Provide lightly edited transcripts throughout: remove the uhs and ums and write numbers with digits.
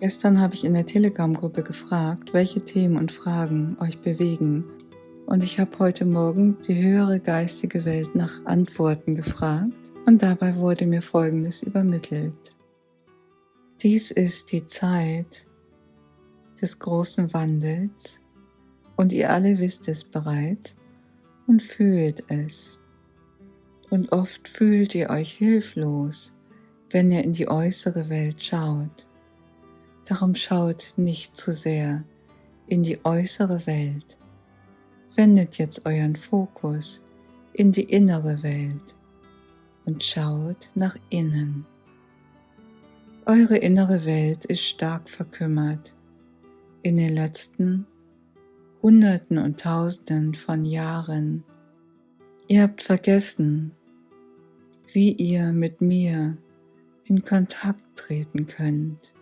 Gestern habe ich in der Telegram-Gruppe gefragt, welche Themen und Fragen euch bewegen. Und ich habe heute Morgen die höhere geistige Welt nach Antworten gefragt und dabei wurde mir Folgendes übermittelt. Dies ist die Zeit des großen Wandels und ihr alle wisst es bereits und fühlt es. Und oft fühlt ihr euch hilflos, wenn ihr in die äußere Welt schaut. Darum schaut nicht zu sehr in die äußere Welt. Wendet jetzt euren Fokus in die innere Welt und schaut nach innen. Eure innere Welt ist stark verkümmert. In den letzten Hunderten und Tausenden von Jahren. Ihr habt vergessen, wie ihr mit mir in Kontakt treten könnt.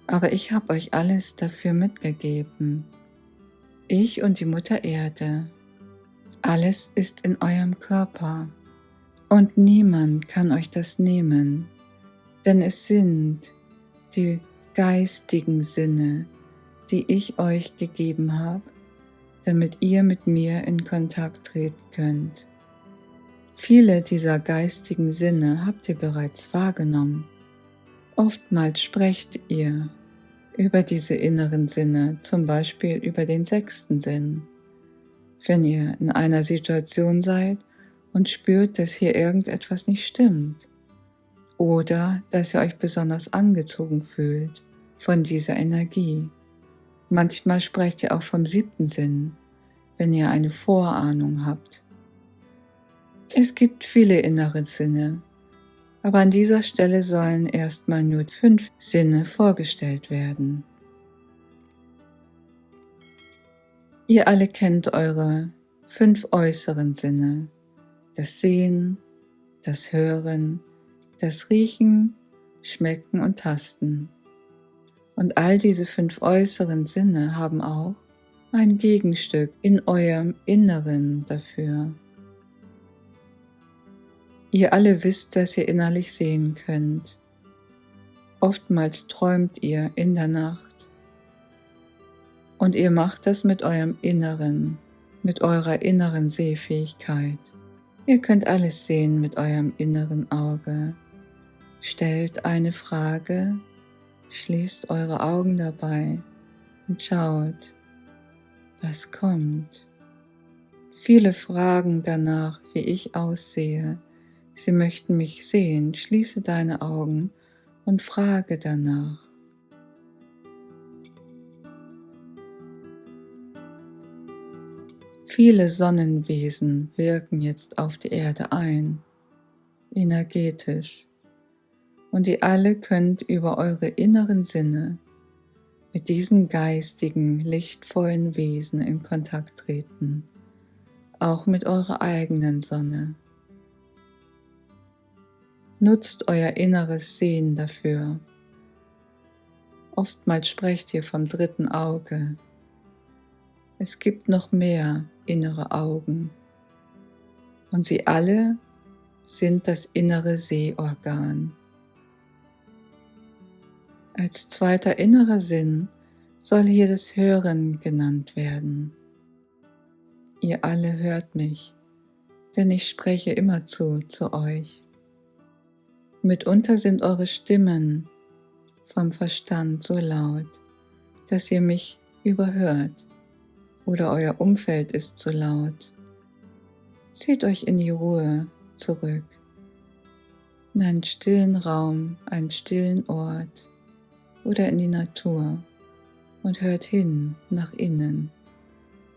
Aber ich habe euch alles dafür mitgegeben. Ich und die Mutter Erde. Alles ist in eurem Körper. Und niemand kann euch das nehmen, denn es sind die geistigen Sinne, die ich euch gegeben habe, damit ihr mit mir in Kontakt treten könnt. Viele dieser geistigen Sinne habt ihr bereits wahrgenommen. Oftmals sprecht ihr über diese inneren Sinne, zum Beispiel über den 6. Sinn. Wenn ihr in einer Situation seid und spürt, dass hier irgendetwas nicht stimmt oder dass ihr euch besonders angezogen fühlt von dieser Energie. Manchmal sprecht ihr auch vom 7. Sinn, wenn ihr eine Vorahnung habt. Es gibt viele innere Sinne, aber an dieser Stelle sollen erstmal nur 5 Sinne vorgestellt werden. Ihr alle kennt eure 5 äußeren Sinne: das Sehen, das Hören, das Riechen, Schmecken und Tasten. Und all diese 5 äußeren Sinne haben auch ein Gegenstück in eurem Inneren dafür. Ihr alle wisst, dass ihr innerlich sehen könnt. Oftmals träumt ihr in der Nacht. Und ihr macht das mit eurem Inneren, mit eurer inneren Sehfähigkeit. Ihr könnt alles sehen mit eurem inneren Auge. Stellt eine Frage, schließt eure Augen dabei und schaut, was kommt. Viele fragen danach, wie ich aussehe. Sie möchten mich sehen. Schließe deine Augen und frage danach. Viele Sonnenwesen wirken jetzt auf die Erde ein, energetisch, und ihr alle könnt über eure inneren Sinne mit diesen geistigen, lichtvollen Wesen in Kontakt treten, auch mit eurer eigenen Sonne. Nutzt euer inneres Sehen dafür. Oftmals sprecht ihr vom 3. Auge. Es gibt noch mehr innere Augen und sie alle sind das innere Sehorgan. Als 2. innerer Sinn soll hier das Hören genannt werden. Ihr alle hört mich, denn ich spreche immerzu zu euch. Mitunter sind eure Stimmen vom Verstand so laut, dass ihr mich überhört, oder euer Umfeld ist so laut. Zieht euch in die Ruhe zurück, in einen stillen Raum, einen stillen Ort oder in die Natur und hört hin nach innen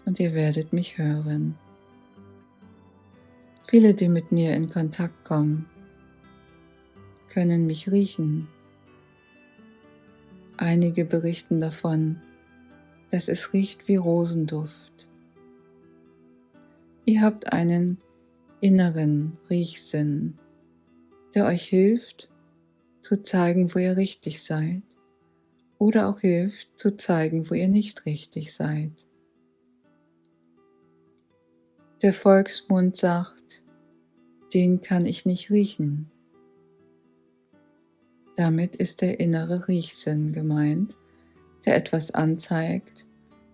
und ihr werdet mich hören. Viele, die mit mir in Kontakt kommen, können mich riechen. Einige berichten davon, dass es riecht wie Rosenduft. Ihr habt einen inneren Riechsinn, der euch hilft, zu zeigen, wo ihr richtig seid, oder auch hilft, zu zeigen, wo ihr nicht richtig seid. Der Volksmund sagt, den kann ich nicht riechen. Damit ist der innere Riechsinn gemeint, der etwas anzeigt,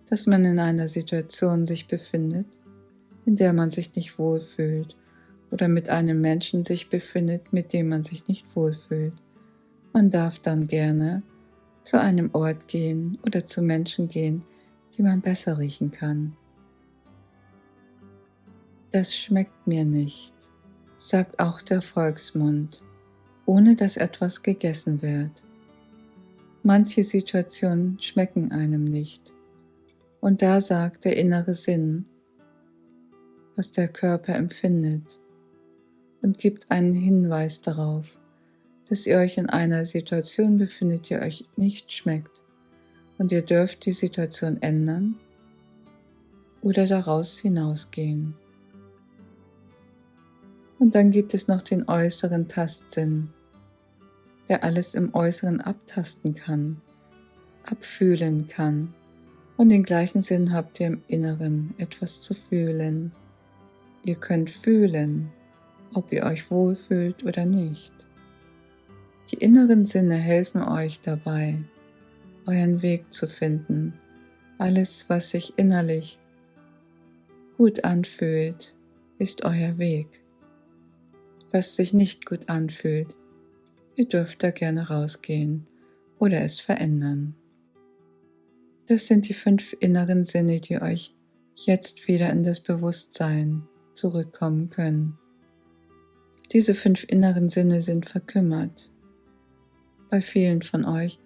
dass man in einer Situation sich befindet, in der man sich nicht wohlfühlt oder mit einem Menschen sich befindet, mit dem man sich nicht wohlfühlt. Man darf dann gerne zu einem Ort gehen oder zu Menschen gehen, die man besser riechen kann. Das schmeckt mir nicht, sagt auch der Volksmund, ohne dass etwas gegessen wird. Manche Situationen schmecken einem nicht, und da sagt der innere Sinn, was der Körper empfindet, und gibt einen Hinweis darauf, dass ihr euch in einer Situation befindet, die euch nicht schmeckt, und ihr dürft die Situation ändern oder daraus hinausgehen. Und dann gibt es noch den äußeren Tastsinn, der alles im Äußeren abtasten kann, abfühlen kann. Und den gleichen Sinn habt ihr im Inneren, etwas zu fühlen. Ihr könnt fühlen, ob ihr euch wohlfühlt oder nicht. Die inneren Sinne helfen euch dabei, euren Weg zu finden. Alles, was sich innerlich gut anfühlt, ist euer Weg. Was sich nicht gut anfühlt, ihr dürft da gerne rausgehen oder es verändern. Das sind die 5 inneren Sinne, die euch jetzt wieder in das Bewusstsein zurückkommen können. Diese 5 inneren Sinne sind verkümmert bei vielen von euch,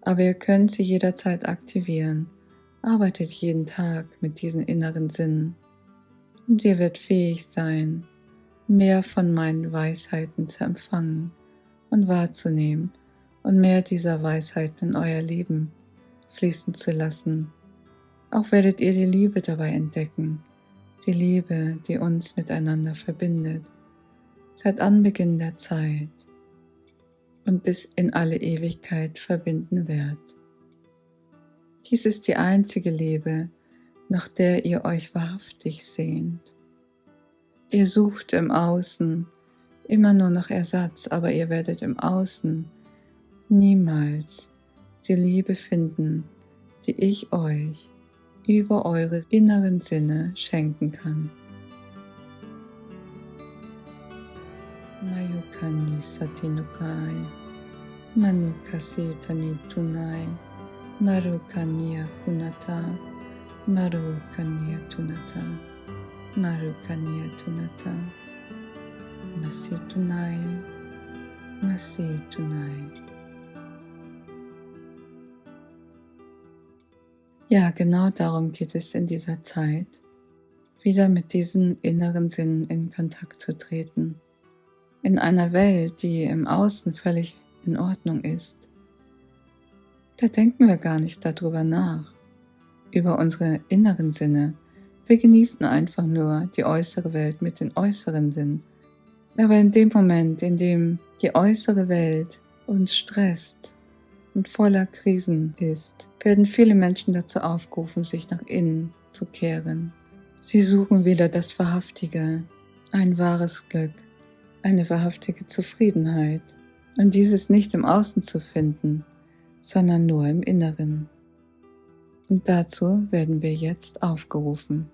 aber ihr könnt sie jederzeit aktivieren. Arbeitet jeden Tag mit diesen inneren Sinnen und ihr werdet fähig sein, mehr von meinen Weisheiten zu empfangen und wahrzunehmen und mehr dieser Weisheiten in euer Leben fließen zu lassen. Auch werdet ihr die Liebe dabei entdecken, die Liebe, die uns miteinander verbindet, seit Anbeginn der Zeit und bis in alle Ewigkeit verbinden wird. Dies ist die einzige Liebe, nach der ihr euch wahrhaftig sehnt. Ihr sucht im Außen immer nur nach Ersatz, aber ihr werdet im Außen niemals die Liebe finden, die ich euch über eure inneren Sinne schenken kann. Mayukani Satinukai, Manukasi Tanitunai, Marukania Kunata, Marukania Tunata, Marukania Tunata, Masitunai, Masitunai. Ja, genau darum geht es in dieser Zeit, wieder mit diesen inneren Sinnen in Kontakt zu treten. In einer Welt, die im Außen völlig in Ordnung ist, da denken wir gar nicht darüber nach, über unsere inneren Sinne. Wir genießen einfach nur die äußere Welt mit den äußeren Sinnen. Aber in dem Moment, in dem die äußere Welt uns stresst und voller Krisen ist, werden viele Menschen dazu aufgerufen, sich nach innen zu kehren. Sie suchen wieder das Wahrhaftige, ein wahres Glück, eine wahrhaftige Zufriedenheit. Und dieses nicht im Außen zu finden, sondern nur im Inneren. Und dazu werden wir jetzt aufgerufen.